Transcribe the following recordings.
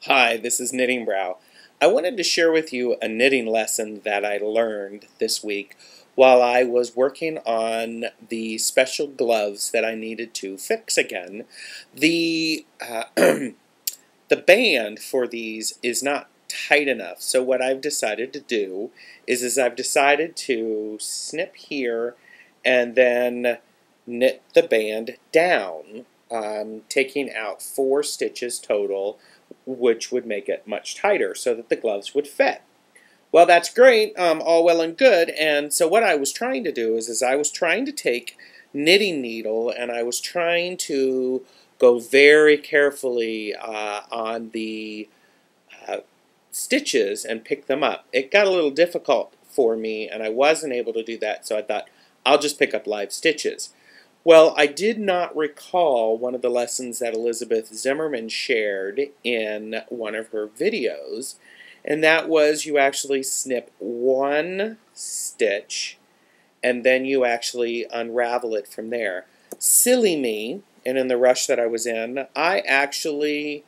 Hi, this is knittingbrow. I wanted to share with you a knitting lesson that I learned this week while I was working on the special gloves that I needed to fix again. The, the band for these is not tight enough, so what I've decided to do is I've decided to snip here and then knit the band down, taking out 4 stitches total, which would make it much tighter so that the gloves would fit. Well, that's great, all well and good, and so what I was trying to do is I was trying to take knitting needle and I was trying to go very carefully on the stitches and pick them up. It got a little difficult for me and I wasn't able to do that, so I thought I'll just pick up live stitches. Well, I did not recall one of the lessons that Elizabeth Zimmerman shared in one of her videos, and that was you actually snip 1 stitch and then you actually unravel it from there. Silly me, and in the rush that I was in, I actually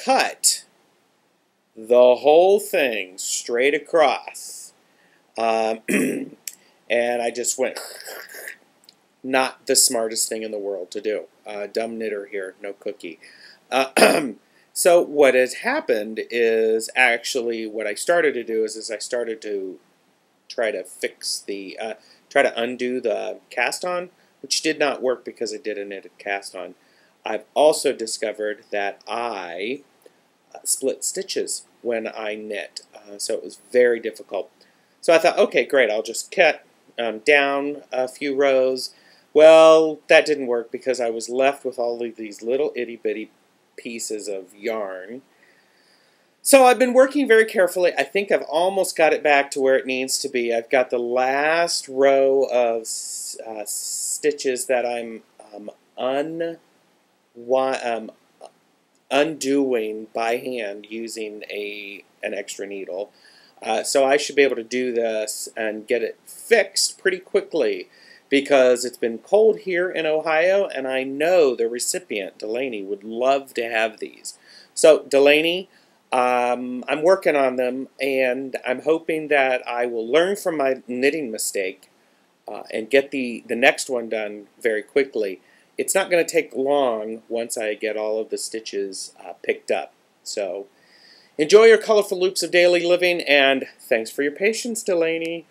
cut the whole thing straight across. And I just went... Not the smartest thing in the world to do. Dumb knitter here, no cookie. So what has happened is actually what I started to do is I started to try to fix the, try to undo the cast on, which did not work because it did a knitted cast on. I've also discovered that I split stitches when I knit, so it was very difficult. So I thought, okay, great, I'll just cut down a few rows. Well, that didn't work because I was left with all of these little itty-bitty pieces of yarn. So I've been working very carefully. I think I've almost got it back to where it needs to be. I've got the last row of stitches that I'm undoing by hand using an extra needle. So I should be able to do this and get it fixed pretty quickly, because it's been cold here in Ohio, and I know the recipient, Delaney, would love to have these. So, Delaney, I'm working on them, and I'm hoping that I will learn from my knitting mistake and get the next one done very quickly. It's not going to take long once I get all of the stitches picked up. So, enjoy your colorful loops of daily living, and thanks for your patience, Delaney.